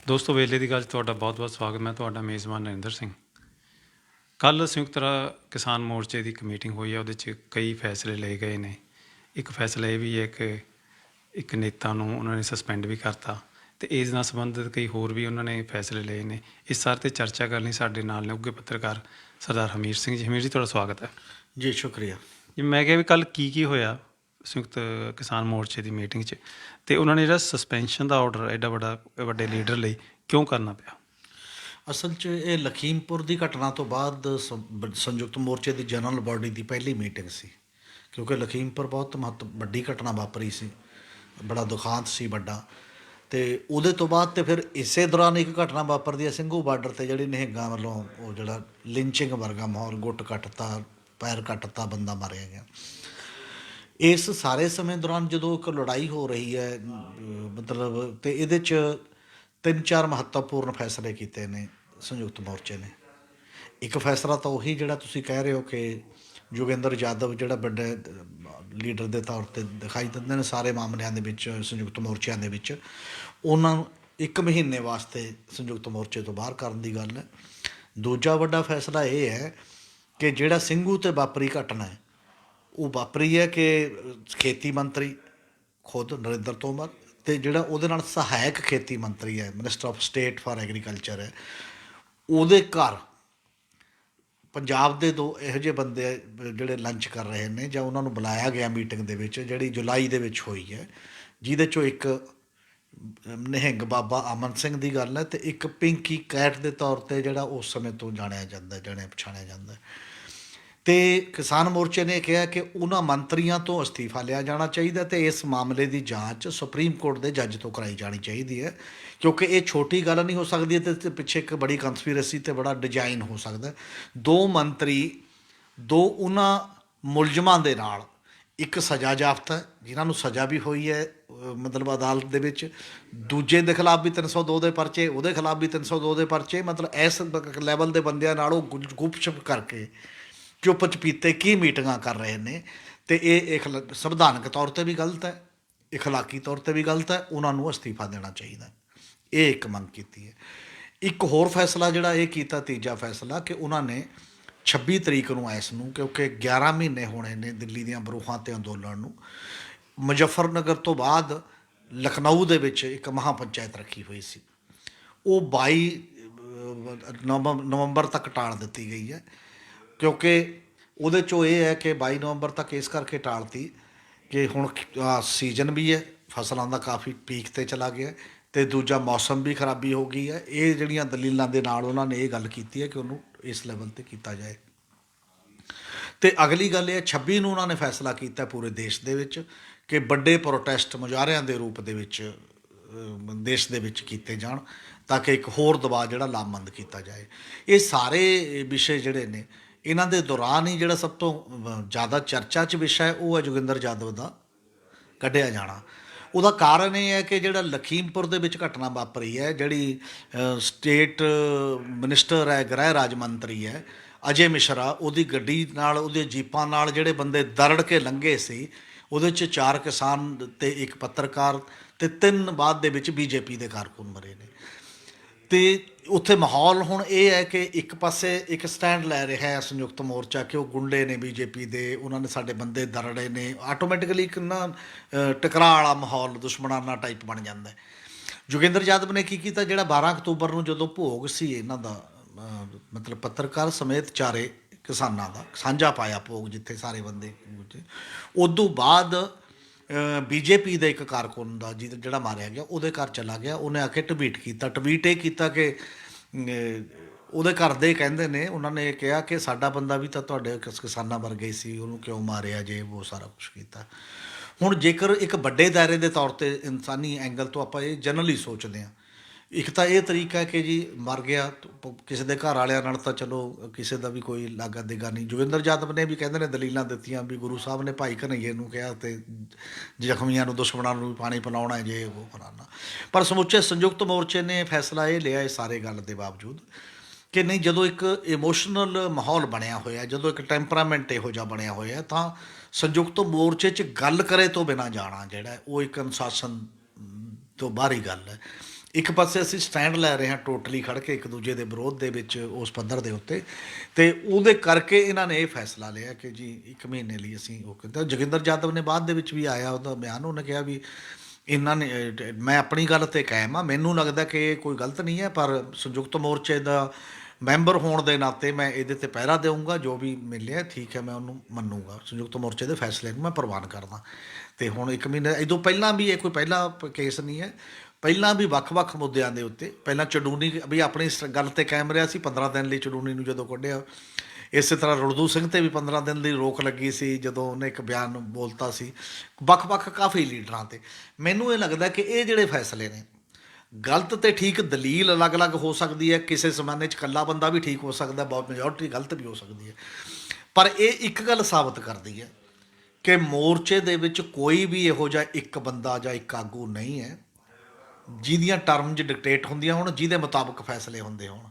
ਦੋਸਤੋ ਵੇਲੇ ਦੀ ਗੱਲ 'ਚ ਤੁਹਾਡਾ ਬਹੁਤ-ਬਹੁਤ ਸਵਾਗਤ। ਮੈਂ ਤੁਹਾਡਾ ਮੇਜ਼ਬਾਨ ਨਰਿੰਦਰ ਸਿੰਘ। ਕੱਲ੍ਹ ਸੰਯੁਕਤ ਕਿਸਾਨ ਮੋਰਚੇ ਦੀ ਇੱਕ ਮੀਟਿੰਗ ਹੋਈ ਹੈ, ਉਹਦੇ 'ਚ ਕਈ ਫੈਸਲੇ ਲਏ ਗਏ ਨੇ। ਇੱਕ ਫੈਸਲਾ ਇਹ ਵੀ ਹੈ ਕਿ ਇੱਕ ਨੇਤਾ ਨੂੰ ਉਹਨਾਂ ਨੇ ਸਸਪੈਂਡ ਵੀ ਕਰਤਾ ਅਤੇ ਇਸ ਨਾਲ ਸੰਬੰਧਿਤ ਕਈ ਹੋਰ ਵੀ ਉਹਨਾਂ ਨੇ ਫੈਸਲੇ ਲਏ ਨੇ। ਇਸ ਸਾਰੇ 'ਤੇ ਚਰਚਾ ਕਰਨ ਲਈ ਸਾਡੇ ਨਾਲ ਨੇ ਉੱਘੇ ਪੱਤਰਕਾਰ ਸਰਦਾਰ ਹਮੀਰ ਸਿੰਘ ਜੀ। ਹਮੀਰ ਜੀ, ਤੁਹਾਡਾ ਸਵਾਗਤ ਹੈ ਜੀ। ਸ਼ੁਕਰੀਆ ਜੀ। ਮੈਂ ਕਿਹਾ ਵੀ ਕੱਲ੍ਹ ਕੀ ਹੋਇਆ ਸੰਯੁਕਤ ਕਿਸਾਨ ਮੋਰਚੇ ਦੀ ਮੀਟਿੰਗ 'ਚ, ਅਤੇ ਉਹਨਾਂ ਨੇ ਜਿਹੜਾ ਸਸਪੈਂਸ਼ਨ ਦਾ ਆਰਡਰ ਐਡਾ ਵੱਡੇ ਲੀਡਰ ਲਈ ਕਿਉਂ ਕਰਨਾ ਪਿਆ? ਅਸਲ 'ਚ ਇਹ ਲਖੀਮਪੁਰ ਦੀ ਘਟਨਾ ਤੋਂ ਬਾਅਦ ਸੰਯੁਕਤ ਮੋਰਚੇ ਦੀ ਜਨਰਲ ਬਾਡੀ ਦੀ ਪਹਿਲੀ ਮੀਟਿੰਗ ਸੀ, ਕਿਉਂਕਿ ਲਖੀਮਪੁਰ ਬਹੁਤ ਵੱਡੀ ਘਟਨਾ ਵਾਪਰੀ ਸੀ, ਬੜਾ ਦੁਖਾਂਤ ਸੀ ਵੱਡਾ। ਅਤੇ ਉਹਦੇ ਤੋਂ ਬਾਅਦ ਅਤੇ ਫਿਰ ਇਸੇ ਦੌਰਾਨ ਇੱਕ ਘਟਨਾ ਵਾਪਰਦੀ ਹੈ ਸਿੰਘੂ ਬਾਰਡਰ 'ਤੇ, ਜਿਹੜੀ ਨਿਹੰਗਾਂ ਵੱਲੋਂ ਉਹ ਜਿਹੜਾ ਲਿੰਚਿੰਗ ਵਰਗਾ ਮਾਹੌਲ, ਗੁੱਟ ਕੱਟਤਾ, ਪੈਰ ਕੱਟਤਾ, ਬੰਦਾ ਮਾਰਿਆ ਗਿਆ। ਇਸ ਸਾਰੇ ਸਮੇਂ ਦੌਰਾਨ ਜਦੋਂ ਇੱਕ ਲੜਾਈ ਹੋ ਰਹੀ ਹੈ ਮਤਲਬ, ਅਤੇ ਇਹਦੇ 'ਚ 3-4 ਮਹੱਤਵਪੂਰਨ ਫੈਸਲੇ ਕੀਤੇ ਨੇ ਸੰਯੁਕਤ ਮੋਰਚੇ ਨੇ। ਇੱਕ ਫੈਸਲਾ ਤਾਂ ਉਹੀ ਜਿਹੜਾ ਤੁਸੀਂ ਕਹਿ ਰਹੇ ਹੋ ਕਿ ਯੋਗੇਂਦਰ ਯਾਦਵ ਜਿਹੜਾ ਵੱਡੇ ਲੀਡਰ ਦੇ ਤੌਰ 'ਤੇ ਦਿਖਾਈ ਦਿੰਦੇ ਨੇ ਸਾਰੇ ਮਾਮਲਿਆਂ ਦੇ ਵਿੱਚ, ਸੰਯੁਕਤ ਮੋਰਚਿਆਂ ਦੇ ਵਿੱਚ, ਉਹਨਾਂ ਨੂੰ 1 ਮਹੀਨੇ ਵਾਸਤੇ ਸੰਯੁਕਤ ਮੋਰਚੇ ਤੋਂ ਬਾਹਰ ਕਰਨ ਦੀ ਗੱਲ ਹੈ। ਦੂਜਾ ਵੱਡਾ ਫੈਸਲਾ ਇਹ ਹੈ ਕਿ ਜਿਹੜਾ ਸਿੰਘੂ 'ਤੇ ਵਾਪਰੀ ਘਟਨਾ ਹੈ, ਉਹ ਵਾਪਰੀ ਹੈ ਕਿ ਖੇਤੀ ਮੰਤਰੀ ਖੁਦ ਨਰਿੰਦਰ ਤੋਮਰ ਅਤੇ ਜਿਹੜਾ ਉਹਦੇ ਨਾਲ ਸਹਾਇਕ ਖੇਤੀ ਮੰਤਰੀ ਹੈ, minister of state for agriculture ਹੈ, ਉਹਦੇ ਘਰ ਪੰਜਾਬ ਦੇ 2 ਇਹੋ ਜਿਹੇ ਬੰਦੇ ਜਿਹੜੇ ਲੰਚ ਕਰ ਰਹੇ ਨੇ, ਜਾਂ ਉਹਨਾਂ ਨੂੰ ਬੁਲਾਇਆ ਗਿਆ ਮੀਟਿੰਗ ਦੇ ਵਿੱਚ, ਜਿਹੜੀ ਜੁਲਾਈ ਦੇ ਵਿੱਚ ਹੋਈ ਹੈ, ਜਿਹਦੇ 'ਚੋਂ ਇੱਕ ਨਿਹੰਗ ਬਾਬਾ ਅਮਨ ਸਿੰਘ ਦੀ ਗੱਲ ਹੈ, ਅਤੇ ਇੱਕ ਪਿੰਕੀ ਕੈਟ ਦੇ ਤੌਰ 'ਤੇ ਜਿਹੜਾ ਉਸ ਸਮੇਂ ਤੋਂ ਜਾਣਿਆ ਪਛਾਣਿਆ ਜਾਂਦਾ। ਅਤੇ ਕਿਸਾਨ ਮੋਰਚੇ ਨੇ ਕਿਹਾ ਕਿ ਉਹਨਾਂ ਮੰਤਰੀਆਂ ਤੋਂ ਅਸਤੀਫਾ ਲਿਆ ਜਾਣਾ ਚਾਹੀਦਾ ਅਤੇ ਇਸ ਮਾਮਲੇ ਦੀ ਜਾਂਚ ਸੁਪਰੀਮ ਕੋਰਟ ਦੇ ਜੱਜ ਤੋਂ ਕਰਾਈ ਜਾਣੀ ਚਾਹੀਦੀ ਹੈ, ਕਿਉਂਕਿ ਇਹ ਛੋਟੀ ਗੱਲ ਨਹੀਂ ਹੋ ਸਕਦੀ ਅਤੇ ਪਿੱਛੇ ਇੱਕ ਬੜੀ ਕੰਸਪੀਰੇਸੀ ਅਤੇ ਬੜਾ ਡਿਜ਼ਾਈਨ ਹੋ ਸਕਦਾ। 2 ਮੰਤਰੀ 2 ਉਹਨਾਂ ਮੁਲਜ਼ਮਾਂ ਦੇ ਨਾਲ, ਇੱਕ ਸਜ਼ਾ ਯਾਫਤਾ ਜਿਨ੍ਹਾਂ ਨੂੰ ਸਜ਼ਾ ਵੀ ਹੋਈ ਹੈ ਮਤਲਬ ਅਦਾਲਤ ਦੇ ਵਿੱਚ, ਦੂਜੇ ਦੇ ਖਿਲਾਫ ਵੀ 302 ਦੇ ਪਰਚੇ, ਉਹਦੇ ਖਿਲਾਫ ਵੀ 302 ਦੇ ਪਰਚੇ, ਮਤਲਬ ਇਸ ਲੈਵਲ ਦੇ ਬੰਦਿਆਂ ਨਾਲ ਉਹ ਗੁਪਸ਼ਪ ਕਰਕੇ ਚੁੱਪ ਚਪੀਤੇ ਕੀ ਮੀਟਿੰਗਾਂ ਕਰ ਰਹੇ ਨੇ। ਅਤੇ ਇਹ ਸੰਵਿਧਾਨਕ ਤੌਰ 'ਤੇ ਵੀ ਗਲਤ ਹੈ, ਇਖਲਾਕੀ ਤੌਰ 'ਤੇ ਵੀ ਗਲਤ ਹੈ, ਉਹਨਾਂ ਨੂੰ ਅਸਤੀਫਾ ਦੇਣਾ ਚਾਹੀਦਾ। ਇਹ ਇੱਕ ਮੰਗ ਕੀਤੀ ਹੈ। ਇੱਕ ਹੋਰ ਫੈਸਲਾ ਜਿਹੜਾ ਇਹ ਕੀਤਾ, ਤੀਜਾ ਫੈਸਲਾ, ਕਿ ਉਹਨਾਂ ਨੇ 26 ਤਰੀਕ ਨੂੰ ਇਸ ਨੂੰ, ਕਿਉਂਕਿ 11 ਮਹੀਨੇ ਹੋਣੇ ਨੇ ਦਿੱਲੀ ਦੀਆਂ ਬਰੂਹਾਂ 'ਤੇ ਅੰਦੋਲਨ ਨੂੰ, ਮੁਜ਼ੱਫਰਨਗਰ ਤੋਂ ਬਾਅਦ ਲਖਨਊ ਦੇ ਵਿੱਚ ਇੱਕ ਮਹਾਂ ਪੰਚਾਇਤ ਰੱਖੀ ਹੋਈ ਸੀ, ਉਹ 22 ਨਵੰਬਰ ਤੱਕ ਟਾਲ ਦਿੱਤੀ ਗਈ ਹੈ, ਕਿਉਂਕਿ ਉਹਦੇ 'ਚੋਂ ਇਹ ਹੈ ਕਿ 22 ਨਵੰਬਰ ਤੱਕ ਇਸ ਕਰਕੇ ਟਾਲਤੀ ਕਿ ਹੁਣ ਸੀਜ਼ਨ ਵੀ ਹੈ, ਫਸਲਾਂ ਦਾ ਕਾਫੀ ਪੀਕ 'ਤੇ ਚਲਾ ਗਿਆ, ਅਤੇ ਦੂਜਾ ਮੌਸਮ ਵੀ ਖਰਾਬੀ ਹੋ ਗਈ ਹੈ। ਇਹ ਜਿਹੜੀਆਂ ਦਲੀਲਾਂ ਦੇ ਨਾਲ ਉਹਨਾਂ ਨੇ ਇਹ ਗੱਲ ਕੀਤੀ ਹੈ ਕਿ ਉਹਨੂੰ ਇਸ ਲੈਵਲ 'ਤੇ ਕੀਤਾ ਜਾਏ। ਅਤੇ ਅਗਲੀ ਗੱਲ ਇਹ 26 ਨੂੰ ਉਹਨਾਂ ਨੇ ਫੈਸਲਾ ਕੀਤਾ ਪੂਰੇ ਦੇਸ਼ ਦੇ ਵਿੱਚ ਕਿ ਵੱਡੇ ਪ੍ਰੋਟੈਸਟ ਮੁਜ਼ਾਹਰਿਆਂ ਦੇ ਰੂਪ ਦੇ ਵਿੱਚ ਦੇਸ਼ ਦੇ ਵਿੱਚ ਕੀਤੇ ਜਾਣ, ਤਾਂ ਕਿ ਇੱਕ ਹੋਰ ਦਬਾਅ ਜਿਹੜਾ ਲਾਮਬੰਦ ਕੀਤਾ ਜਾਏ। ਇਹ ਸਾਰੇ ਵਿਸ਼ੇ ਜਿਹੜੇ ਨੇ, ਇਹਨਾਂ ਦੇ ਦੌਰਾਨ ਹੀ ਜਿਹੜਾ ਸਭ ਤੋਂ ਜ਼ਿਆਦਾ ਚਰਚਾ 'ਚ ਵਿਸ਼ਾ ਹੈ ਉਹ ਹੈ ਯੋਗੇਂਦਰ ਯਾਦਵ ਦਾ ਕੱਢਿਆ ਜਾਣਾ। ਉਹਦਾ ਕਾਰਨ ਇਹ ਹੈ ਕਿ ਜਿਹੜਾ ਲਖੀਮਪੁਰ ਦੇ ਵਿੱਚ ਘਟਨਾ ਵਾਪਰੀ ਹੈ, ਜਿਹੜੀ ਸਟੇਟ ਮਿਨਿਸਟਰ ਹੈ, ਗ੍ਰਹਿ ਰਾਜ ਮੰਤਰੀ ਹੈ ਅਜੇ ਮਿਸ਼ਰਾ, ਉਹਦੀ ਗੱਡੀ ਨਾਲ, ਉਹਦੇ ਜੀਪਾਂ ਨਾਲ ਜਿਹੜੇ ਬੰਦੇ ਦਰੜ ਕੇ ਲੰਘੇ ਸੀ, ਉਹਦੇ 'ਚ 4 ਕਿਸਾਨ ਅਤੇ 1 ਪੱਤਰਕਾਰ ਅਤੇ 3 ਬਾਅਦ ਦੇ ਵਿੱਚ BJP ਦੇ ਕਾਰਕੁਨ ਮਰੇ ਨੇ। ਅਤੇ ਉੱਥੇ ਮਾਹੌਲ ਹੁਣ ਇਹ ਹੈ ਕਿ ਇੱਕ ਪਾਸੇ ਇੱਕ ਸਟੈਂਡ ਲੈ ਰਿਹਾ ਹੈ ਸੰਯੁਕਤ ਮੋਰਚਾ ਕਿ ਉਹ ਗੁੰਡੇ ਨੇ BJP ਦੇ, ਉਹਨਾਂ ਨੇ ਸਾਡੇ ਬੰਦੇ ਦਰੜੇ ਨੇ, ਆਟੋਮੈਟਿਕਲੀ ਇੱਕ ਨਾ ਟਕਰਾਅ ਵਾਲਾ ਮਾਹੌਲ, ਦੁਸ਼ਮਣਾਨਾ ਟਾਈਪ ਬਣ ਜਾਂਦਾ। ਯੋਗੇਂਦਰ ਯਾਦਵ ਨੇ ਕੀ ਕੀਤਾ, ਜਿਹੜਾ 12 ਅਕਤੂਬਰ ਨੂੰ ਜਦੋਂ ਭੋਗ ਸੀ ਇਹਨਾਂ ਦਾ, ਮਤਲਬ ਪੱਤਰਕਾਰ ਸਮੇਤ 4 ਕਿਸਾਨਾਂ ਦਾ ਸਾਂਝਾ ਪਾਇਆ ਭੋਗ, ਜਿੱਥੇ ਸਾਰੇ ਬੰਦੇ, ਉਦੋਂ ਬਾਅਦ BJP ਦੇ ਇੱਕ ਕਾਰਕੁਨ ਦਾ ਜਿਹੜਾ ਮਾਰਿਆ ਗਿਆ, ਉਹਦੇ ਘਰ ਚਲਾ ਗਿਆ, ਉਹਨੇ ਆ ਕੇ ਟਵੀਟ ਇਹ ਕੀਤਾ ਕਿ ਉਹਦੇ ਘਰ ਦੇ ਕਹਿੰਦੇ ਨੇ, ਉਹਨਾਂ ਨੇ ਕਿਹਾ ਕਿ ਸਾਡਾ ਬੰਦਾ ਵੀ ਤਾਂ ਤੁਹਾਡੇ ਕਿਸਾਨਾਂ ਵਰਗੇ ਹੀ ਸੀ, ਉਹਨੂੰ ਕਿਉਂ ਮਾਰਿਆ, ਜੇ ਉਹ ਸਾਰਾ ਕੁਛ ਕੀਤਾ। ਹੁਣ ਜੇਕਰ ਇੱਕ ਵੱਡੇ ਦਾਇਰੇ ਦੇ ਤੌਰ 'ਤੇ ਇਨਸਾਨੀ ਐਂਗਲ ਤੋਂ ਆਪਾਂ ਇਹ ਜਨਰਲੀ ਸੋਚਦੇ ਹਾਂ, ਇੱਕ ਤਾਂ ਇਹ ਤਰੀਕਾ ਹੈ ਕਿ ਜੀ ਮਰ ਗਿਆ, ਕਿਸੇ ਦੇ ਘਰ ਵਾਲਿਆਂ ਨਾਲ ਤਾਂ ਚਲੋ ਕਿਸੇ ਦਾ ਵੀ ਕੋਈ ਲਾਗਾ ਦੇਗਾ ਨਹੀਂ। ਯੋਗੇਂਦਰ ਯਾਦਵ ਨੇ ਵੀ ਕਹਿੰਦੇ ਨੇ ਦਲੀਲਾਂ ਦਿੱਤੀਆਂ ਵੀ ਗੁਰੂ ਸਾਹਿਬ ਨੇ ਭਾਈ ਘਨੱਈਏ ਨੂੰ ਕਿਹਾ ਅਤੇ ਜ਼ਖਮੀਆਂ ਨੂੰ, ਦੁਸ਼ਮਣਾਂ ਨੂੰ ਵੀ ਪਾਣੀ ਪਿਲਾਉਣਾ, ਜੇ ਉਹ ਫਲਾਣਾ। ਪਰ ਸਮੁੱਚੇ ਸੰਯੁਕਤ ਮੋਰਚੇ ਨੇ ਫੈਸਲਾ ਇਹ ਲਿਆ, ਇਹ ਸਾਰੇ ਗੱਲ ਦੇ ਬਾਵਜੂਦ, ਕਿ ਨਹੀਂ, ਜਦੋਂ ਇੱਕ ਇਮੋਸ਼ਨਲ ਮਾਹੌਲ ਬਣਿਆ ਹੋਇਆ, ਜਦੋਂ ਇੱਕ ਟੈਂਪਰਾਮੈਂਟ ਇਹੋ ਜਿਹਾ ਬਣਿਆ ਹੋਇਆ, ਤਾਂ ਸੰਯੁਕਤ ਮੋਰਚੇ 'ਚ ਗੱਲ ਕਰੇ ਤੋਂ ਬਿਨਾਂ ਜਾਣਾ ਜਿਹੜਾ ਉਹ ਇੱਕ ਅਨੁਸ਼ਾਸਨ ਤੋਂ ਬਾਹਰੀ ਗੱਲ ਹੈ। ਇੱਕ ਪਾਸੇ ਅਸੀਂ ਸਟੈਂਡ ਲੈ ਰਹੇ ਹਾਂ ਟੋਟਲੀ ਖੜ ਕੇ ਇੱਕ ਦੂਜੇ ਦੇ ਵਿਰੋਧ ਦੇ ਵਿੱਚ ਉਸ ਪੱਧਰ ਦੇ ਉੱਤੇ, ਤੇ ਉਹਦੇ ਕਰਕੇ ਇਹਨਾਂ ਨੇ ਇਹ ਫੈਸਲਾ ਲਿਆ ਕਿ ਜੀ 1 ਮਹੀਨੇ ਲਈ ਅਸੀਂ ਉਹ ਕਹਿੰਦਾ। ਜੋਗਿੰਦਰ ਯਾਦਵ ਨੇ ਬਾਅਦ ਦੇ ਵਿੱਚ ਵੀ ਆਇਆ ਉਹਦਾ ਬਿਆਨ, ਉਹਨੇ ਕਿਹਾ ਵੀ ਇਹਨਾਂ ਨੇ ਮੈਂ ਆਪਣੀ ਗੱਲ ਤੇ ਕਾਇਮ ਆ, ਮੈਨੂੰ ਲੱਗਦਾ ਕਿ ਇਹ ਕੋਈ ਗਲਤ ਨਹੀਂ ਹੈ, ਪਰ ਸੰਯੁਕਤ ਮੋਰਚੇ ਦਾ ਮੈਂਬਰ ਹੋਣ ਦੇ ਨਾਤੇ ਮੈਂ ਇਹਦੇ ਤੇ ਪਹਿਰਾ ਦੇਵਾਂਗਾ, ਜੋ ਵੀ ਮਿਲਿਆ ਠੀਕ ਹੈ ਮੈਂ ਉਹਨੂੰ ਮੰਨੂਗਾ, ਸੰਯੁਕਤ ਮੋਰਚੇ ਦੇ ਫੈਸਲੇ ਨੂੰ ਮੈਂ ਪ੍ਰਵਾਨ ਕਰਦਾ। ਤੇ ਹੁਣ 1 ਮਹੀਨੇ ਇਦੋਂ ਪਹਿਲਾਂ ਵੀ ਇਹ ਕੋਈ ਪਹਿਲਾ ਕੇਸ ਨਹੀਂ ਹੈ, ਪਹਿਲਾਂ ਵੀ ਵੱਖ-ਵੱਖ ਮੁੱਦਿਆਂ ਦੇ ਉੱਤੇ ਪਹਿਲਾਂ ਚਡੂਨੀ ਵੀ ਆਪਣੀ ਗੱਲ ਤੇ ਕਾਇਮ ਰਿਹਾ ਸੀ 15 ਦਿਨ ਲਈ ਚਡੂਨੀ ਨੂੰ ਜਦੋਂ ਕੱਢਿਆ। ਇਸੇ ਤਰ੍ਹਾਂ ਰਣਦੂ ਸਿੰਘ ਤੇ ਵੀ 15 ਦਿਨ ਦੀ ਰੋਕ ਲੱਗੀ ਸੀ ਜਦੋਂ ਉਹਨੇ ਇੱਕ ਬਿਆਨ ਬੋਲਤਾ ਸੀ। ਵੱਖ-ਵੱਖ ਕਾਫੀ ਲੀਡਰਾਂ ਤੇ ਮੈਨੂੰ ਇਹ ਲੱਗਦਾ ਕਿ ਇਹ ਜਿਹੜੇ ਫੈਸਲੇ ਨੇ ਗਲਤ ਤੇ ਠੀਕ ਦਲੀਲ ਅਲੱਗ-ਅਲੱਗ ਹੋ ਸਕਦੀ ਹੈ, ਕਿਸੇ ਜ਼ਮਾਨੇ 'ਚ ਇਕੱਲਾ ਬੰਦਾ ਵੀ ਠੀਕ ਹੋ ਸਕਦਾ, ਬਹੁਤ ਮੈਜੋਰਟੀ ਗਲਤ ਵੀ ਹੋ ਸਕਦੀ ਹੈ, ਪਰ ਇਹ ਇੱਕ ਗੱਲ ਸਾਬਤ ਕਰਦੀ ਹੈ ਕਿ ਮੋਰਚੇ ਦੇ ਵਿੱਚ ਕੋਈ ਵੀ ਇਹੋ ਜਿਹਾ ਇੱਕ ਬੰਦਾ ਜਾਂ ਇੱਕ ਆਗੂ ਨਹੀਂ ਹੈ ਜਿਹਦੀਆਂ ਟਰਮਜ਼ ਡਿਕਟੇਟ ਹੁੰਦੀਆਂ ਹੋਣ, ਜਿਹਦੇ ਮੁਤਾਬਕ ਫੈਸਲੇ ਹੁੰਦੇ ਹੋਣ।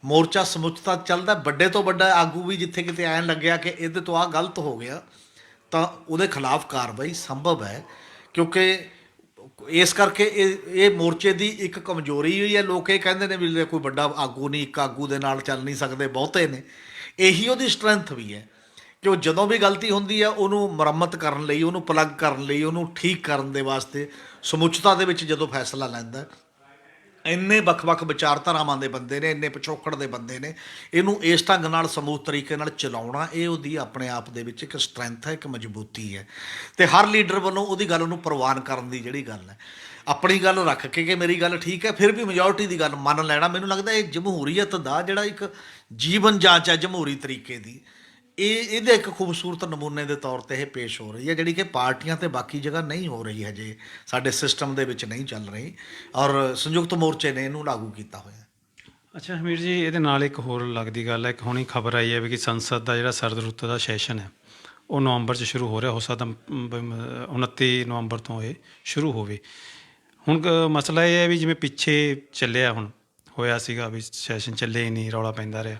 ਮੋਰਚਾ ਸਮੁੱਚਤਾ ਚੱਲਦਾ, ਵੱਡੇ ਤੋਂ ਵੱਡਾ ਆਗੂ ਵੀ ਜਿੱਥੇ ਕਿਤੇ ਐਂ ਲੱਗਿਆ ਕਿ ਇਹਦੇ ਤੋਂ ਆਹ ਗਲਤ ਹੋ ਗਿਆ ਤਾਂ ਉਹਦੇ ਖਿਲਾਫ ਕਾਰਵਾਈ ਸੰਭਵ ਹੈ, ਕਿਉਂਕਿ ਇਸ ਕਰਕੇ ਇਹ ਮੋਰਚੇ ਦੀ ਇੱਕ ਕਮਜ਼ੋਰੀ ਹੋਈ ਹੈ। ਲੋਕ ਇਹ ਕਹਿੰਦੇ ਨੇ ਵੀ ਕੋਈ ਵੱਡਾ ਆਗੂ ਨਹੀਂ, ਇੱਕ ਆਗੂ ਦੇ ਨਾਲ ਚੱਲ ਨਹੀਂ ਸਕਦੇ, ਬਹੁਤੇ ਨੇ। ਇਹੀ ਉਹਦੀ ਸਟਰੈਂਥ ਵੀ ਹੈ ਕਿ ਉਹ ਜਦੋਂ ਵੀ ਗਲਤੀ ਹੁੰਦੀ ਹੈ ਉਹਨੂੰ ਮੁਰੰਮਤ ਕਰਨ ਲਈ, ਉਹਨੂੰ ਪਲੱਗ ਕਰਨ ਲਈ, ਉਹਨੂੰ ਠੀਕ ਕਰਨ ਦੇ ਵਾਸਤੇ ਸਮੁੱਚਤਾ ਦੇ ਵਿੱਚ ਜਦੋਂ ਫੈਸਲਾ ਲੈਂਦਾ। ਇੰਨੇ ਵੱਖ-ਵੱਖ ਵਿਚਾਰਧਾਰਾਵਾਂ ਦੇ ਬੰਦੇ ਨੇ, ਇੰਨੇ ਪਿਛੋਕੜ ਦੇ ਬੰਦੇ ਨੇ, ਇਹਨੂੰ ਇਸ ਢੰਗ ਨਾਲ ਸਮੂਥ ਤਰੀਕੇ ਨਾਲ ਚਲਾਉਣਾ ਇਹ ਉਹਦੀ ਆਪਣੇ ਆਪ ਦੇ ਵਿੱਚ ਇੱਕ ਸਟਰੈਂਥ ਹੈ, ਇੱਕ ਮਜ਼ਬੂਤੀ ਹੈ। ਤੇ ਹਰ ਲੀਡਰ ਵੱਲੋਂ ਉਹਦੀ ਗੱਲ ਨੂੰ ਪ੍ਰਵਾਨ ਕਰਨ ਦੀ ਜਿਹੜੀ ਗੱਲ ਹੈ, ਆਪਣੀ ਗੱਲ ਰੱਖ ਕੇ ਕਿ ਮੇਰੀ ਗੱਲ ਠੀਕ ਹੈ, ਫਿਰ ਵੀ ਮੈਜੋਰਟੀ ਦੀ ਗੱਲ ਮੰਨ ਲੈਣਾ, ਮੈਨੂੰ ਲੱਗਦਾ ਇਹ ਜਮਹੂਰੀਅਤ ਦਾ ਜਿਹੜਾ ਇੱਕ ਜੀਵਨ ਜਾਂਚ ਹੈ ਜਮਹੂਰੀ ਤਰੀਕੇ ਦੀ, ਇਹਦੇ ਇੱਕ ਖੂਬਸੂਰਤ ਨਮੂਨੇ ਦੇ ਤੌਰ ਤੇ ਇਹ ਪੇਸ਼ ਹੋ ਰਹੀ ਹੈ, ਜਿਹੜੀ ਕਿ ਪਾਰਟੀਆਂ ਤੇ ਬਾਕੀ ਜਗ੍ਹਾ ਨਹੀਂ ਹੋ ਰਹੀ ਹਜੇ, ਸਾਡੇ ਸਿਸਟਮ ਦੇ ਵਿੱਚ ਨਹੀਂ ਚੱਲ ਰਹੀ, ਔਰ ਸੰਯੁਕਤ ਮੋਰਚੇ ਨੇ ਇਹਨੂੰ ਲਾਗੂ ਕੀਤਾ ਹੋਇਆ। ਅੱਛਾ ਹਮੀਰ ਜੀ, ਇਹਦੇ ਨਾਲ ਇੱਕ ਹੋਰ ਲੱਗਦੀ ਗੱਲ ਹੈ, ਇੱਕ ਹੁਣੀ ਖਬਰ ਆਈ ਹੈ ਵੀ ਕਿ ਸੰਸਦ ਦਾ ਜਿਹੜਾ ਸਰਦ ਰੁੱਤ ਦਾ ਸੈਸ਼ਨ ਹੈ ਉਹ ਨਵੰਬਰ 'ਚ ਸ਼ੁਰੂ ਹੋ ਰਿਹਾ, ਹੋ ਸਕਦਾ 29 ਨਵੰਬਰ ਤੋਂ ਇਹ ਸ਼ੁਰੂ ਹੋਵੇ। ਹੁਣ ਮਸਲਾ ਇਹ ਹੈ ਵੀ ਜਿਵੇਂ ਪਿੱਛੇ ਚੱਲਿਆ ਹੁਣ ਹੋਇਆ ਸੀਗਾ ਵੀ ਸੈਸ਼ਨ ਚੱਲੇ ਹੀ ਨਹੀਂ, ਰੌਲਾ ਪੈਂਦਾ ਰਿਹਾ,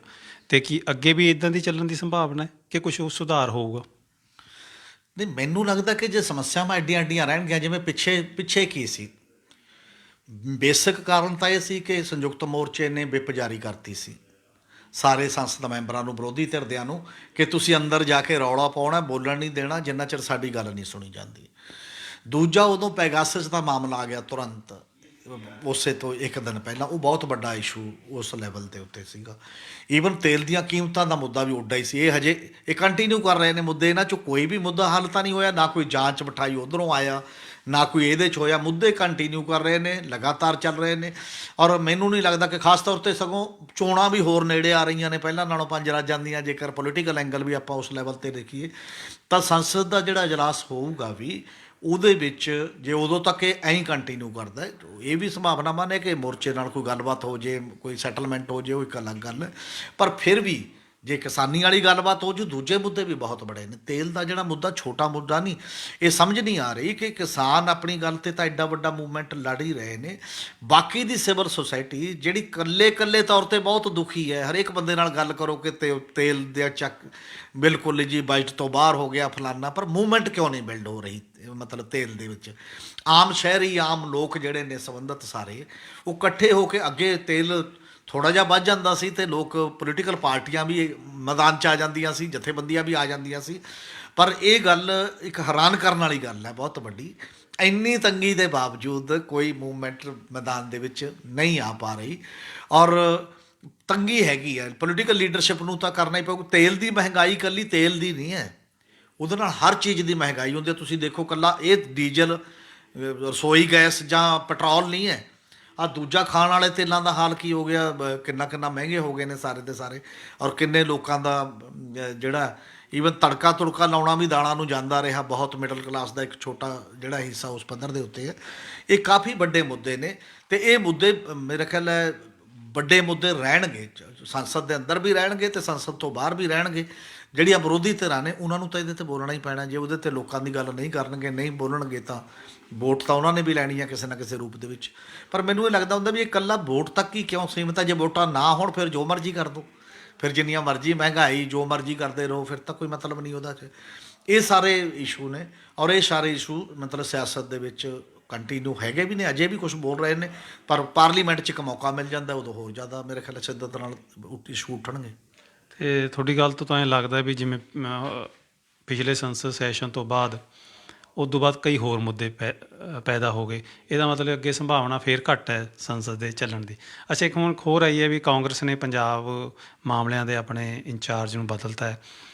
ਤੇ ਕੀ ਅੱਗੇ ਵੀ ਇਦਾਂ ਦੀ ਚੱਲਣ ਦੀ ਸੰਭਾਵਨਾ ਹੈ ਕਿ ਕੁਝ ਸੁਧਾਰ ਹੋਊਗਾ? ਨਹੀਂ, ਮੈਨੂੰ ਲੱਗਦਾ ਕਿ ਜੇ ਸਮੱਸਿਆਵਾਂ ਐਡੀਆਂ ਐਡੀਆਂ ਰਹਿਣਗੀਆਂ ਜਿਵੇਂ ਪਿੱਛੇ ਕੀ ਸੀ, ਬੇਸਿਕ ਕਾਰਨ ਤਾਂ ਇਹ ਸੀ ਕਿ ਸੰਯੁਕਤ ਮੋਰਚੇ ਨੇ ਵਿਪ ਜਾਰੀ ਕਰਤੀ ਸੀ ਸਾਰੇ ਸੰਸਦ ਮੈਂਬਰਾਂ ਨੂੰ, ਵਿਰੋਧੀ ਧਿਰਦਿਆਂ ਨੂੰ, ਕਿ ਤੁਸੀਂ ਅੰਦਰ ਜਾ ਕੇ ਰੌਲਾ ਪਾਉਣਾ, ਬੋਲਣ ਨਹੀਂ ਦੇਣਾ ਜਿੰਨਾ ਚਿਰ ਸਾਡੀ ਗੱਲ ਨਹੀਂ ਸੁਣੀ ਜਾਂਦੀ। ਦੂਜਾ, ਉਦੋਂ ਪੈਗਾਸਸ ਦਾ ਮਾਮਲਾ ਆ ਗਿਆ ਤੁਰੰਤ, ਉਸੇ ਤੋਂ 1 ਦਿਨ ਪਹਿਲਾਂ, ਉਹ ਬਹੁਤ ਵੱਡਾ ਇਸ਼ੂ ਉਸ ਲੈਵਲ ਦੇ ਉੱਤੇ ਸੀਗਾ। ਈਵਨ ਤੇਲ ਦੀਆਂ ਕੀਮਤਾਂ ਦਾ ਮੁੱਦਾ ਵੀ ਉੱਡਾ ਹੀ ਸੀ। ਇਹ ਹਜੇ ਇਹ ਕੰਟੀਨਿਊ ਕਰ ਰਹੇ ਨੇ ਮੁੱਦੇ, ਇਹਨਾਂ 'ਚੋਂ ਕੋਈ ਵੀ ਮੁੱਦਾ ਹੱਲ ਤਾਂ ਨਹੀਂ ਹੋਇਆ, ਨਾ ਕੋਈ ਜਾਂਚ ਬਿਠਾਈ ਉੱਧਰੋਂ ਆਇਆ, ਨਾ ਕੋਈ ਇਹਦੇ 'ਚ ਹੋਇਆ। ਮੁੱਦੇ ਕੰਟੀਨਿਊ ਕਰ ਰਹੇ ਨੇ, ਲਗਾਤਾਰ ਚੱਲ ਰਹੇ ਨੇ, ਔਰ ਮੈਨੂੰ ਨਹੀਂ ਲੱਗਦਾ ਕਿ ਖਾਸ ਤੌਰ 'ਤੇ ਸਗੋਂ ਚੋਣਾਂ ਵੀ ਹੋਰ ਨੇੜੇ ਆ ਰਹੀਆਂ ਨੇ ਪਹਿਲਾਂ ਨਾਲੋਂ 5 ਰਾਜਾਂ ਦੀਆਂ, ਜੇਕਰ ਪੋਲੀਟੀਕਲ ਐਂਗਲ ਵੀ ਆਪਾਂ ਉਸ ਲੈਵਲ 'ਤੇ ਦੇਖੀਏ ਤਾਂ ਸੰਸਦ ਦਾ ਜਿਹੜਾ ਇਜਲਾਸ ਹੋਊਗਾ ਵੀ ਉਹਦੇ ਵਿੱਚ ਜੇ ਉਦੋਂ ਤੱਕ ਇਹ ਐਂ ਕੰਟੀਨਿਊ ਕਰਦਾ, ਇਹ ਵੀ ਸੰਭਾਵਨਾਵਾਂ ਨੇ ਕਿ ਮੋਰਚੇ ਨਾਲ ਕੋਈ ਗੱਲਬਾਤ ਹੋ ਜੇ, ਕੋਈ ਸੈਟਲਮੈਂਟ ਹੋ ਜੇ, ਉਹ ਇੱਕ ਅਲੱਗ ਗੱਲ ਹੈ। ਪਰ ਫਿਰ ਵੀ ਜੇ ਕਿਸਾਨੀ ਵਾਲੀ ਗੱਲਬਾਤ ਹੋ ਜੂ, ਦੂਜੇ ਮੁੱਦੇ ਵੀ ਬਹੁਤ ਬੜੇ ਨੇ। ਤੇਲ ਦਾ ਜਿਹੜਾ ਮੁੱਦਾ ਛੋਟਾ ਮੁੱਦਾ ਨਹੀਂ, ਇਹ ਸਮਝ ਨਹੀਂ ਆ ਰਹੀ ਕਿ ਕਿਸਾਨ ਆਪਣੀ ਗੱਲ ਤੇ ਤਾਂ ਐਡਾ ਵੱਡਾ ਮੂਵਮੈਂਟ ਲੜ ਹੀ ਰਹੇ ਨੇ, ਬਾਕੀ ਦੀ ਸਿਵਲ ਸੁਸਾਇਟੀ ਜਿਹੜੀ ਇਕੱਲੇ ਤੌਰ ਤੇ ਬਹੁਤ ਦੁਖੀ ਹੈ। ਹਰੇਕ ਬੰਦੇ ਨਾਲ ਗੱਲ ਕਰੋ ਕਿ ਤੇਲ ਦੇ ਚੱਕ ਬਿਲਕੁਲ ਜੀ ਬਜਟ ਤੋਂ ਬਾਹਰ ਹੋ ਗਿਆ ਫਲਾਨਾ, ਪਰ ਮੂਵਮੈਂਟ ਕਿਉਂ ਨਹੀਂ ਬਿਲਡ ਹੋ ਰਹੀ? ਮਤਲਬ ਤੇਲ ਦੇ ਵਿੱਚ ਆਮ ਸ਼ਹਿਰੀ, ਆਮ ਲੋਕ ਜਿਹੜੇ ਨੇ ਸੰਬੰਧਿਤ ਸਾਰੇ, ਉਹ ਇਕੱਠੇ ਹੋ ਕੇ ਅੱਗੇ ਤੇਲ ਥੋੜ੍ਹਾ ਜਿਹਾ ਵੱਧ ਜਾਂਦਾ ਸੀ ਤੇ ਲੋਕ ਪੋਲੀਟੀਕਲ ਪਾਰਟੀਆਂ ਵੀ ਮੈਦਾਨ 'ਚ ਆ ਜਾਂਦੀਆਂ ਸੀ, ਜਥੇਬੰਦੀਆਂ ਵੀ ਆ ਜਾਂਦੀਆਂ ਸੀ, ਪਰ ਇਹ ਗੱਲ ਇੱਕ ਹੈਰਾਨ ਕਰਨ ਵਾਲੀ ਗੱਲ ਹੈ ਬਹੁਤ ਵੱਡੀ, ਇੰਨੀ ਤੰਗੀ ਦੇ ਬਾਵਜੂਦ ਕੋਈ ਮੂਵਮੈਂਟ ਮੈਦਾਨ ਦੇ ਵਿੱਚ ਨਹੀਂ ਆ ਪਾ ਰਹੀ। ਔਰ ਤੰਗੀ ਹੈਗੀ ਹੈ, ਪੋਲੀਟੀਕਲ ਲੀਡਰਸ਼ਿਪ ਨੂੰ ਤਾਂ ਕਰਨਾ ਹੀ ਪਊਗਾ। ਤੇਲ ਦੀ ਮਹਿੰਗਾਈ ਇਕੱਲੀ ਤੇਲ ਦੀ ਨਹੀਂ ਹੈ, ਉਹਦੇ ਨਾਲ ਹਰ ਚੀਜ਼ ਦੀ ਮਹਿੰਗਾਈ ਹੁੰਦੀ ਹੈ। ਤੁਸੀਂ ਦੇਖੋ, ਇਕੱਲਾ ਇਹ ਡੀਜ਼ਲ, ਰਸੋਈ ਗੈਸ ਜਾਂ ਪੈਟਰੋਲ ਨਹੀਂ ਹੈ, ਆਹ ਦੂਜਾ ਖਾਣ ਵਾਲੇ ਤੇਲਾਂ ਦਾ ਹਾਲ ਕੀ ਹੋ ਗਿਆ, ਕਿੰਨਾ ਮਹਿੰਗੇ ਹੋ ਗਏ ਨੇ ਸਾਰੇ ਦੇ ਸਾਰੇ। ਔਰ ਕਿੰਨੇ ਲੋਕਾਂ ਦਾ ਜਿਹੜਾ ਈਵਨ ਤੜਕਾ ਲਾਉਣਾ ਵੀ ਦਾਲਾਂ ਨੂੰ ਜਾਂਦਾ ਰਿਹਾ, ਬਹੁਤ ਮਿਡਲ ਕਲਾਸ ਦਾ ਇੱਕ ਛੋਟਾ ਜਿਹੜਾ ਹਿੱਸਾ ਉਸ ਪੱਧਰ ਦੇ ਉੱਤੇ ਹੈ। ਇਹ ਕਾਫੀ ਵੱਡੇ ਮੁੱਦੇ ਨੇ ਤੇ ਇਹ ਮੁੱਦੇ ਮੇਰਾ ਖਿਆਲ ਹੈ ਵੱਡੇ ਮੁੱਦੇ ਰਹਿਣਗੇ, ਸੰਸਦ ਦੇ ਅੰਦਰ ਵੀ ਰਹਿਣਗੇ ਤੇ ਸੰਸਦ ਤੋਂ ਬਾਹਰ ਵੀ ਰਹਿਣਗੇ। ਜਿਹੜੀਆਂ ਵਿਰੋਧੀ ਧਿਰਾਂ ਨੇ ਉਹਨਾਂ ਨੂੰ ਤਾਂ ਇਹਦੇ 'ਤੇ ਬੋਲਣਾ ਹੀ ਪੈਣਾ। ਜੇ ਉਹਦੇ 'ਤੇ ਲੋਕਾਂ ਦੀ ਗੱਲ ਨਹੀਂ ਕਰਨਗੇ, ਨਹੀਂ ਬੋਲਣਗੇ, ਤਾਂ ਵੋਟ ਤਾਂ ਉਹਨਾਂ ਨੇ ਵੀ ਲੈਣੀ ਹੈ ਕਿਸੇ ਨਾ ਕਿਸੇ ਰੂਪ ਦੇ ਵਿੱਚ। ਪਰ ਮੈਨੂੰ ਇਹ ਲੱਗਦਾ ਹੁੰਦਾ ਵੀ ਇਹ ਇਕੱਲਾ ਵੋਟ ਤੱਕ ਹੀ ਕਿਉਂ ਸੀਮਿਤ ਹੈ? ਜੇ ਵੋਟਾਂ ਨਾ ਹੋਣ ਫਿਰ ਜੋ ਮਰਜ਼ੀ ਕਰ ਦਿਓ, ਫਿਰ ਜਿੰਨੀਆਂ ਮਰਜ਼ੀ ਮਹਿੰਗਾਈ ਜੋ ਮਰਜ਼ੀ ਕਰਦੇ ਰਹੋ, ਫਿਰ ਤਾਂ ਕੋਈ ਮਤਲਬ ਨਹੀਂ ਉਹਦਾ 'ਚ। ਇਹ ਸਾਰੇ ਇਸ਼ੂ ਨੇ ਔਰ ਇਹ ਸਾਰੇ ਇਸ਼ੂ ਮਤਲਬ ਸਿਆਸਤ ਦੇ ਵਿੱਚ ਕੰਟੀਨਿਊ ਹੈਗੇ ਵੀ ਨੇ, ਅਜੇ ਵੀ ਕੁਝ ਬੋਲ ਰਹੇ ਨੇ, ਪਰ ਪਾਰਲੀਮੈਂਟ 'ਚ ਇੱਕ ਮੌਕਾ ਮਿਲ ਜਾਂਦਾ ਉਦੋਂ ਹੋਰ ਜ਼ਿਆਦਾ ਮੇਰੇ ਖਿਆਲ ਸ਼ਿੱਦਤ ਨਾਲ ਇਸ਼ੂ ਉੱਠਣਗੇ। ਤੇ ਤੁਹਾਡੀ ਗੱਲ ਤੋਂ ਤਾਂ ਐਂ ਲੱਗਦਾ ਵੀ ਜਿਵੇਂ ਪਿਛਲੇ ਸੰਸਦ ਸੈਸ਼ਨ ਤੋਂ ਬਾਅਦ ਉਦੋਂ ਬਾਅਦ ਕਈ ਹੋਰ ਮੁੱਦੇ ਪੈਦਾ ਹੋ ਗਏ, ਇਹਦਾ ਮਤਲਬ ਅੱਗੇ ਸੰਭਾਵਨਾ ਫੇਰ ਘੱਟ ਹੈ ਸੰਸਦ ਦੇ ਚੱਲਣ ਦੀ। ਅੱਛਾ, ਇੱਕ ਹੁਣ ਖੋਰ ਆਈ ਹੈ ਵੀ ਕਾਂਗਰਸ ਨੇ ਪੰਜਾਬ ਮਾਮਲਿਆਂ ਦੇ ਆਪਣੇ ਇੰਚਾਰਜ ਨੂੰ ਬਦਲਤਾ ਹੈ,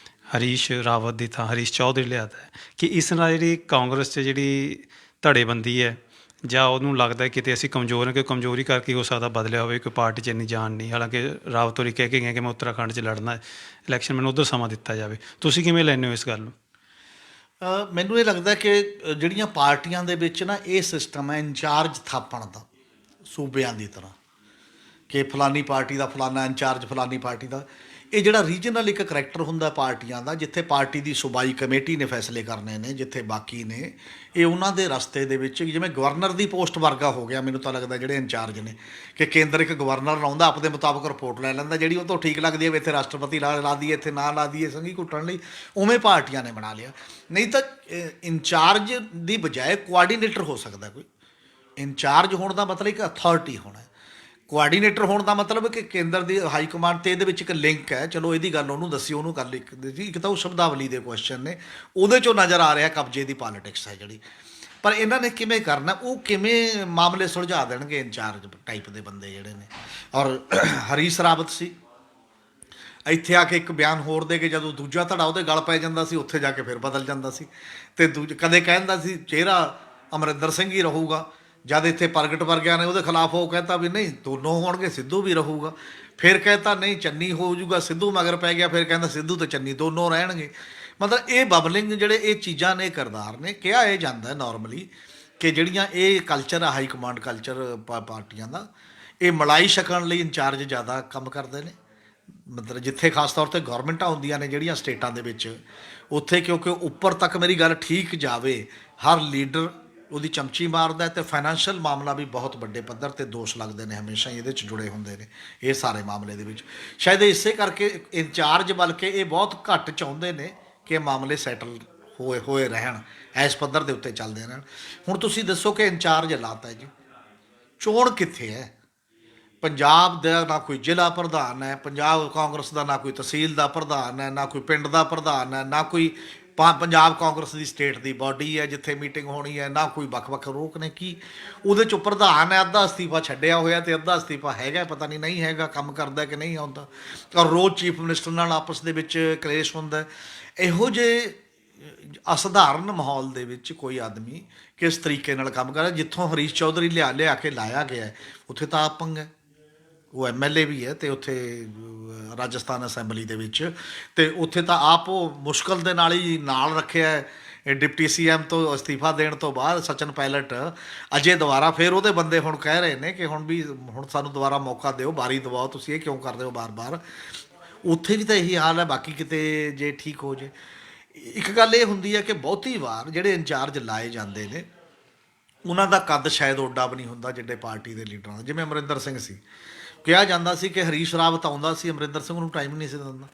ਹਰੀਸ਼ ਰਾਵਤ ਦੀ ਥਾਂ ਹਰੀਸ਼ ਚੌਧਰੀ ਲਿਆਤਾ ਹੈ। ਕਿ ਇਸ ਨਾਲ ਜਿਹੜੀ ਕਾਂਗਰਸ 'ਚ ਜਿਹੜੀ ਧੜੇਬੰਦੀ ਹੈ, ਜਾਂ ਉਹਨੂੰ ਲੱਗਦਾ ਕਿਤੇ ਅਸੀਂ ਕਮਜ਼ੋਰ ਹਾਂ, ਕਿ ਕਮਜ਼ੋਰੀ ਕਰਕੇ ਹੋ ਸਕਦਾ ਬਦਲਿਆ ਹੋਵੇ, ਕੋਈ ਪਾਰਟੀ 'ਚ ਇੰਨੀ ਜਾਣ ਨਹੀਂ। ਹਾਲਾਂਕਿ ਰਾਵਤ ਹੋਰੀ ਕਹਿ ਕੇ ਗਏ ਕਿ ਮੈਂ ਉੱਤਰਾਖੰਡ 'ਚ ਲੜਨਾ ਇਲੈਕਸ਼ਨ, ਮੈਨੂੰ ਉੱਧਰ ਸਮਾਂ ਦਿੱਤਾ ਜਾਵੇ। ਤੁਸੀਂ ਕਿਵੇਂ ਲੈਂਦੇ ਹੋ ਇਸ ਗੱਲ ਨੂੰ? ਮੈਨੂੰ ਇਹ ਲੱਗਦਾ ਕਿ ਜਿਹੜੀਆਂ ਪਾਰਟੀਆਂ ਦੇ ਵਿੱਚ ਨਾ ਇਹ ਸਿਸਟਮ ਹੈ ਇੰਚਾਰਜ ਥਾਪਣ ਦਾ, ਸੂਬਿਆਂ ਦੀ ਤਰ੍ਹਾਂ, ਕਿ ਫਲਾਨੀ ਪਾਰਟੀ ਦਾ ਫਲਾਨਾ ਇੰਚਾਰਜ, ਫਲਾਨੀ ਪਾਰਟੀ ਦਾ। ਇਹ ਜਿਹੜਾ ਰੀਜਨਲ ਇੱਕ ਕਰੈਕਟਰ ਹੁੰਦਾ ਪਾਰਟੀਆਂ ਦਾ, ਜਿੱਥੇ ਪਾਰਟੀ ਦੀ ਸੂਬਾਈ ਕਮੇਟੀ ਨੇ ਫੈਸਲੇ ਕਰਨੇ ਨੇ, ਜਿੱਥੇ ਬਾਕੀ ਨੇ ਇਹ ਉਹਨਾਂ ਦੇ ਰਸਤੇ ਦੇ ਵਿੱਚ, ਜਿਵੇਂ ਗਵਰਨਰ ਦੀ ਪੋਸਟ ਵਰਗਾ ਹੋ ਗਿਆ ਮੈਨੂੰ ਤਾਂ ਲੱਗਦਾ ਜਿਹੜੇ ਇੰਚਾਰਜ ਨੇ, ਕਿ ਕੇਂਦਰ ਇੱਕ ਗਵਰਨਰ ਲਾਉਂਦਾ, ਆਪਣੇ ਮੁਤਾਬਕ ਰਿਪੋਰਟ ਲੈ ਲੈਂਦਾ, ਜਿਹੜੀ ਉਹ ਤੋਂ ਠੀਕ ਲੱਗਦੀ ਹੈ ਵੀ ਇੱਥੇ ਰਾਸ਼ਟਰਪਤੀ ਲਾ ਦਈਏ, ਇੱਥੇ ਨਾ ਲਾ ਦਈਏ ਸੰਘੀ ਘੁੱਟਣ ਲਈ, ਉਵੇਂ ਪਾਰਟੀਆਂ ਨੇ ਬਣਾ ਲਿਆ। ਨਹੀਂ ਤਾਂ ਇੰਚਾਰਜ ਦੀ ਬਜਾਏ ਕੋਆਰਡੀਨੇਟਰ ਹੋ ਸਕਦਾ ਕੋਈ। ਇੰਚਾਰਜ ਹੋਣ ਦਾ ਮਤਲਬ ਇੱਕ ਅਥਾਰਟੀ ਹੋਣਾ, ਕੋਆਰਡੀਨੇਟਰ ਹੋਣ ਦਾ ਮਤਲਬ ਕਿ ਕੇਂਦਰ ਦੀ ਹਾਈ ਕਮਾਂਡ ਤੇ ਇਹਦੇ ਵਿੱਚ ਇੱਕ ਲਿੰਕ ਹੈ। ਚਲੋ ਇਹਦੀ ਗੱਲ ਉਹਨੂੰ ਦੱਸੀ, ਉਹਨੂੰ ਕਰ ਲਈ ਜੀ। ਇੱਕ ਤਾਂ ਉਹ ਸ਼ਬਦਾਵਲੀ ਦੇ ਕੁਐਸਚਨ ਨੇ, ਉਹਦੇ 'ਚੋਂ ਨਜ਼ਰ ਆ ਰਿਹਾ ਕਬਜ਼ੇ ਦੀ ਪੋਲੀਟਿਕਸ ਹੈ ਜਿਹੜੀ। ਪਰ ਇਹਨਾਂ ਨੇ ਕਿਵੇਂ ਕਰਨਾ, ਉਹ ਕਿਵੇਂ ਮਾਮਲੇ ਸੁਲਝਾ ਦੇਣਗੇ ਇੰਚਾਰਜ ਟਾਈਪ ਦੇ ਬੰਦੇ ਜਿਹੜੇ ਨੇ। ਔਰ ਹਰੀਸ਼ ਰਾਵਤ ਸੀ, ਇੱਥੇ ਆ ਕੇ ਇੱਕ ਬਿਆਨ ਹੋਰ ਦੇ ਕੇ ਜਦੋਂ ਦੂਜਾ ਧੜਾ ਉਹਦੇ ਗਲ ਪੈ ਜਾਂਦਾ ਸੀ, ਉੱਥੇ ਜਾ ਕੇ ਫਿਰ ਬਦਲ ਜਾਂਦਾ ਸੀ। ਅਤੇ ਕਦੇ ਕਹਿੰਦਾ ਸੀ ਚਿਹਰਾ ਅਮਰਿੰਦਰ ਸਿੰਘ ਹੀ ਰਹੂਗਾ, ਜਦ ਇੱਥੇ ਪ੍ਰਗਟ ਵਰਗਿਆਂ ਨੇ ਉਹਦੇ ਖਿਲਾਫ ਉਹ ਕਹਿਤਾ ਵੀ ਨਹੀਂ ਦੋਨੋਂ ਹੋਣਗੇ, ਸਿੱਧੂ ਵੀ ਰਹੂਗਾ। ਫਿਰ ਕਹਿਤਾ ਨਹੀਂ ਚੰਨੀ ਹੋ ਜੂਗਾ, ਸਿੱਧੂ ਮਗਰ ਪੈ ਗਿਆ, ਫਿਰ ਕਹਿੰਦਾ ਸਿੱਧੂ ਅਤੇ ਚੰਨੀ ਦੋਨੋਂ ਰਹਿਣਗੇ। ਮਤਲਬ ਇਹ ਬਬਲਿੰਗ ਜਿਹੜੇ ਇਹ ਚੀਜ਼ਾਂ ਨੇ, ਕਿਰਦਾਰ ਨੇ, ਕਿਹਾ ਇਹ ਜਾਂਦਾ ਨੋਰਮਲੀ ਕਿ ਜਿਹੜੀਆਂ ਇਹ ਕਲਚਰ ਆ ਹਾਈ ਕਮਾਂਡ ਕਲਚਰ ਪਾਰਟੀਆਂ ਦਾ, ਇਹ ਮਲਾਈ ਛਕਣ ਲਈ ਇੰਚਾਰਜ ਜ਼ਿਆਦਾ ਕੰਮ ਕਰਦੇ ਨੇ। ਮਤਲਬ ਜਿੱਥੇ ਖਾਸ ਤੌਰ 'ਤੇ ਗੌਰਮੈਂਟਾਂ ਹੁੰਦੀਆਂ ਨੇ ਜਿਹੜੀਆਂ ਸਟੇਟਾਂ ਦੇ ਵਿੱਚ, ਉੱਥੇ ਕਿਉਂਕਿ ਉੱਪਰ ਤੱਕ ਮੇਰੀ ਗੱਲ ਠੀਕ ਜਾਵੇ, ਹਰ ਲੀਡਰ ਉਹਦੀ ਚਮਚੀ ਮਾਰਦਾ, ਅਤੇ ਫਾਈਨੈਂਸ਼ੀਅਲ ਮਾਮਲਾ ਵੀ ਬਹੁਤ ਵੱਡੇ ਪੱਧਰ 'ਤੇ ਦੋਸ਼ ਲੱਗਦੇ ਨੇ, ਹਮੇਸ਼ਾ ਹੀ ਇਹਦੇ 'ਚ ਜੁੜੇ ਹੁੰਦੇ ਨੇ ਇਹ ਸਾਰੇ ਮਾਮਲੇ ਦੇ ਵਿੱਚ। ਸ਼ਾਇਦ ਇਸੇ ਕਰਕੇ ਇੰਚਾਰਜ ਬਲਕਿ ਇਹ ਬਹੁਤ ਘੱਟ ਚਾਹੁੰਦੇ ਨੇ ਕਿ ਮਾਮਲੇ ਸੈਟਲ ਹੋਏ ਰਹਿਣ, ਇਸ ਪੱਧਰ ਦੇ ਉੱਤੇ ਚੱਲਦੇ ਰਹਿਣ। ਹੁਣ ਤੁਸੀਂ ਦੱਸੋ ਕਿ ਇੰਚਾਰਜ ਲਾਤਾ ਜੀ, ਚੋਣ ਕਿੱਥੇ ਹੈ? ਪੰਜਾਬ ਦਾ ਨਾ ਕੋਈ ਜ਼ਿਲ੍ਹਾ ਪ੍ਰਧਾਨ ਹੈ, ਪੰਜਾਬ ਕਾਂਗਰਸ ਦਾ ਨਾ ਕੋਈ ਤਹਿਸੀਲ ਦਾ ਪ੍ਰਧਾਨ ਹੈ, ਨਾ ਕੋਈ ਪਿੰਡ ਦਾ ਪ੍ਰਧਾਨ ਹੈ, ਨਾ ਕੋਈ ਪੰਜਾਬ ਕਾਂਗਰਸ ਦੀ ਸਟੇਟ ਦੀ ਬਾਡੀ ਹੈ ਜਿੱਥੇ ਮੀਟਿੰਗ ਹੋਣੀ ਹੈ, ਨਾ ਕੋਈ ਵੱਖ-ਵੱਖ ਰੋਕ ਨੇ। ਕੀ ਉਹਦੇ 'ਚੋਂ ਪ੍ਰਧਾਨ ਹੈ, ਅੱਧਾ ਅਸਤੀਫਾ ਛੱਡਿਆ ਹੋਇਆ ਅਤੇ ਅੱਧਾ ਅਸਤੀਫਾ ਹੈਗਾ, ਪਤਾ ਨਹੀਂ ਹੈਗਾ, ਕੰਮ ਕਰਦਾ ਕਿ ਨਹੀਂ ਆਉਂਦਾ। ਔਰ ਰੋਜ਼ ਚੀਫ ਮਿਨਿਸਟਰ ਨਾਲ ਆਪਸ ਦੇ ਵਿੱਚ ਕਲੇਸ਼ ਹੁੰਦਾ। ਇਹੋ ਜਿਹੇ ਅਸਧਾਰਨ ਮਾਹੌਲ ਦੇ ਵਿੱਚ ਕੋਈ ਆਦਮੀ ਕਿਸ ਤਰੀਕੇ ਨਾਲ ਕੰਮ ਕਰਦਾ? ਜਿੱਥੋਂ ਹਰੀਸ਼ ਚੌਧਰੀ ਲਿਆ ਕੇ ਲਾਇਆ ਗਿਆ, ਉੱਥੇ ਤਾਂ ਆਪ ਪੰਗਾ, ਉਹ MLA ਵੀ ਹੈ ਅਤੇ ਉੱਥੇ ਰਾਜਸਥਾਨ ਅਸੈਂਬਲੀ ਦੇ ਵਿੱਚ, ਅਤੇ ਉੱਥੇ ਤਾਂ ਆਪ ਉਹ ਮੁਸ਼ਕਲ ਦੇ ਨਾਲ ਹੀ ਨਾਲ ਰੱਖਿਆ ਡਿਪਟੀ CM ਤੋਂ ਅਸਤੀਫਾ ਦੇਣ ਤੋਂ ਬਾਅਦ ਸਚਿਨ ਪਾਇਲਟ। ਅਜੇ ਦੁਬਾਰਾ ਫਿਰ ਉਹਦੇ ਬੰਦੇ ਹੁਣ ਕਹਿ ਰਹੇ ਨੇ ਕਿ ਹੁਣ ਸਾਨੂੰ ਦੁਬਾਰਾ ਮੌਕਾ ਦਿਓ, ਬਾਰੀ ਦਵਾਓ, ਤੁਸੀਂ ਇਹ ਕਿਉਂ ਕਰਦੇ ਹੋ ਬਾਰ-ਬਾਰ? ਉੱਥੇ ਵੀ ਤਾਂ ਇਹੀ ਹਾਲ ਹੈ, ਬਾਕੀ ਕਿਤੇ ਜੇ ਠੀਕ ਹੋ ਜੇ। ਇੱਕ ਗੱਲ ਇਹ ਹੁੰਦੀ ਹੈ ਕਿ ਬਹੁਤੀ ਵਾਰ ਜਿਹੜੇ ਇੰਚਾਰਜ ਲਾਏ ਜਾਂਦੇ ਨੇ ਉਹਨਾਂ ਦਾ ਕੱਦ ਸ਼ਾਇਦ ਓਡਾ ਵੀ ਨਹੀਂ ਹੁੰਦਾ ਜਿੱਡੇ ਪਾਰਟੀ ਦੇ ਲੀਡਰਾਂ ਦਾ। ਜਿਵੇਂ ਅਮਰਿੰਦਰ ਸਿੰਘ ਸੀ, ਕਿਹਾ ਜਾਂਦਾ ਸੀ ਕਿ ਹਰੀਸ਼ ਰਾਵਤ ਆਉਂਦਾ ਸੀ, ਅਮਰਿੰਦਰ ਸਿੰਘ ਨੂੰ ਟਾਈਮ ਨਹੀਂ ਸੀ ਦਿੰਦਾ,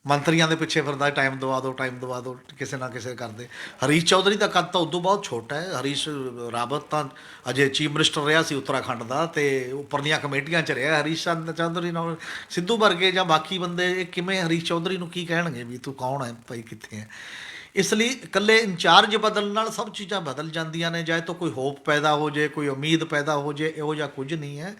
ਮੰਤਰੀਆਂ ਦੇ ਪਿੱਛੇ ਫਿਰਦਾ, ਟਾਈਮ ਦਵਾ ਦਿਓ, ਕਿਸੇ ਨਾ ਕਿਸੇ ਕਰਦੇ। ਹਰੀਸ਼ ਚੌਧਰੀ ਦਾ ਕੱਦ ਤਾਂ ਉਦੋਂ ਬਹੁਤ ਛੋਟਾ ਹੈ। ਹਰੀਸ਼ ਰਾਵਤ ਤਾਂ ਅਜੇ ਚੀਫ ਮਿਨਿਸਟਰ ਰਿਹਾ ਸੀ ਉੱਤਰਾਖੰਡ ਦਾ, ਅਤੇ ਉੱਪਰਲੀਆਂ ਕਮੇਟੀਆਂ 'ਚ ਰਿਹਾ। ਹਰੀਸ਼ ਚੌਧਰੀ ਨਾਲ ਸਿੱਧੂ ਵਰਗੇ ਜਾਂ ਬਾਕੀ ਬੰਦੇ ਇਹ ਕਿਵੇਂ ਹਰੀਸ਼ ਚੌਧਰੀ ਨੂੰ ਕੀ ਕਹਿਣਗੇ ਵੀ ਤੂੰ ਕੌਣ ਹੈ ਭਾਈ, ਕਿੱਥੇ ਹੈ? ਇਸ ਲਈ ਇਕੱਲੇ ਇੰਚਾਰਜ ਬਦਲਣ ਨਾਲ ਸਭ ਚੀਜ਼ਾਂ ਬਦਲ ਜਾਂਦੀਆਂ ਨੇ, ਜਾਂ ਤਾਂ ਕੋਈ ਹੋਪ ਪੈਦਾ ਹੋ ਜੇ, ਕੋਈ ਉਮੀਦ ਪੈਦਾ ਹੋ ਜੇ, ਇਹੋ ਜਿਹਾ ਕੁਝ ਨਹੀਂ ਹੈ।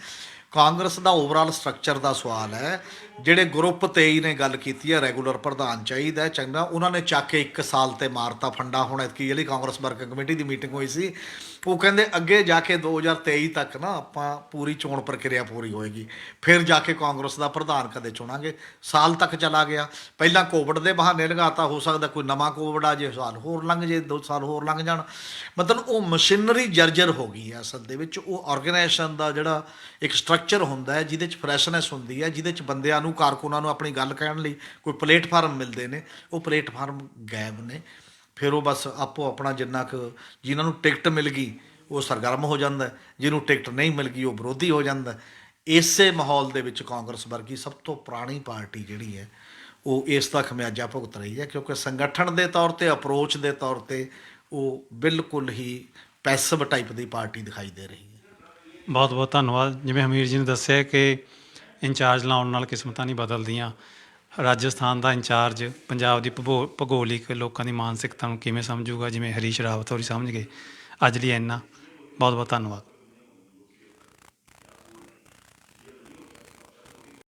ਕਾਂਗਰਸ ਦਾ ਓਵਰਆਲ ਸਟਰਕਚਰ ਦਾ ਸਵਾਲ ਹੈ। ਜਿਹੜੇ ਗਰੁੱਪ 23 ਨੇ ਗੱਲ ਕੀਤੀ ਹੈ ਰੈਗੂਲਰ ਪ੍ਰਧਾਨ ਚਾਹੀਦਾ ਚੰਗਾ, ਉਹਨਾਂ ਨੇ ਚੱਕ ਕੇ 1 ਸਾਲ 'ਤੇ ਮਾਰਤਾ ਫੰਡਾ। ਹੁਣ ਐਤਕੀ ਜਿਹੜੀ ਕਾਂਗਰਸ ਵਰਕਿੰਗ ਕਮੇਟੀ ਦੀ ਮੀਟਿੰਗ ਹੋਈ ਸੀ, ਉਹ ਕਹਿੰਦੇ ਅੱਗੇ ਜਾ ਕੇ 2023 ਤੱਕ ਨਾ ਆਪਾਂ ਪੂਰੀ ਚੋਣ ਪ੍ਰਕਿਰਿਆ ਪੂਰੀ ਹੋਏਗੀ, ਫਿਰ ਜਾ ਕੇ ਕਾਂਗਰਸ ਦਾ ਪ੍ਰਧਾਨ ਕਦੇ ਚੁਣਾਂਗੇ। ਸਾਲ ਤੱਕ ਚਲਾ ਗਿਆ, ਪਹਿਲਾਂ ਕੋਵਿਡ ਦੇ ਬਹਾਨੇ ਲਗਾਤਾ, ਹੋ ਸਕਦਾ ਕੋਈ ਨਵਾਂ ਕੋਵਿਡ ਆ ਜੇ, ਸਾਲ ਹੋਰ ਲੰਘ ਜੇ, 2 ਸਾਲ ਹੋਰ ਲੰਘ ਜਾਣ। ਮਤਲਬ ਉਹ ਮਸ਼ੀਨਰੀ ਜਰਜਰ ਹੋ ਗਈ ਹੈ ਅਸਲ ਦੇ ਵਿੱਚ। ਉਹ ਆਰਗੇਨਾਈਜੇਸ਼ਨ ਦਾ ਜਿਹੜਾ ਇੱਕ ਸਟਰਕਚਰ ਹੁੰਦਾ ਹੈ, ਜਿਹਦੇ 'ਚ ਫਰੈਸ਼ਨੈਸ ਹੁੰਦੀ ਹੈ, ਜਿਹਦੇ 'ਚ ਬੰਦਿਆਂ ਨੂੰ, ਕਾਰਕੁਨਾਂ ਨੂੰ ਆਪਣੀ ਗੱਲ ਕਹਿਣ ਲਈ ਕੋਈ ਪਲੇਟਫਾਰਮ ਮਿਲਦੇ ਨੇ, ਉਹ ਪਲੇਟਫਾਰਮ ਗਾਇਬ ਨੇ। ਫਿਰ ਉਹ ਬਸ ਆਪੋ ਆਪਣਾ ਜਿੰਨਾ ਕੁ, ਜਿਨ੍ਹਾਂ ਨੂੰ ਟਿਕਟ ਮਿਲ ਗਈ ਉਹ ਸਰਗਰਮ ਹੋ ਜਾਂਦਾ, ਜਿਹਨੂੰ ਟਿਕਟ ਨਹੀਂ ਮਿਲ ਗਈ ਉਹ ਵਿਰੋਧੀ ਹੋ ਜਾਂਦਾ। ਇਸੇ ਮਾਹੌਲ ਦੇ ਵਿੱਚ ਕਾਂਗਰਸ ਵਰਗੀ ਸਭ ਤੋਂ ਪੁਰਾਣੀ ਪਾਰਟੀ ਜਿਹੜੀ ਹੈ ਉਹ ਇਸ ਦਾ ਖਮਿਆਜਾ ਭੁਗਤ ਰਹੀ ਹੈ, ਕਿਉਂਕਿ ਸੰਗਠਨ ਦੇ ਤੌਰ 'ਤੇ, ਅਪਰੋਚ ਦੇ ਤੌਰ 'ਤੇ ਉਹ ਬਿਲਕੁਲ ਹੀ ਪੈਸਿਵ ਟਾਈਪ ਦੀ ਪਾਰਟੀ ਦਿਖਾਈ ਦੇ ਰਹੀ ਹੈ। ਬਹੁਤ ਬਹੁਤ ਧੰਨਵਾਦ। ਜਿਵੇਂ ਹਮੀਰ ਜੀ ਨੇ ਦੱਸਿਆ ਕਿ ਇੰਚਾਰਜ ਲਾਉਣ ਨਾਲ ਕਿਸਮਤਾਂ ਨਹੀਂ ਬਦਲਦੀਆਂ। ਰਾਜਸਥਾਨ ਦਾ ਇੰਚਾਰਜ ਪੰਜਾਬ ਦੀ ਭੂਗੋਲਿਕ ਲੋਕਾਂ ਦੀ ਮਾਨਸਿਕਤਾ ਨੂੰ ਕਿਵੇਂ ਸਮਝੂਗਾ, ਜਿਵੇਂ ਹਰੀਸ਼ ਰਾਵਤ ਹੋਰੀ ਸਮਝ ਗਏ। ਅੱਜ ਲਈ ਇੰਨਾ, ਬਹੁਤ ਬਹੁਤ ਧੰਨਵਾਦ।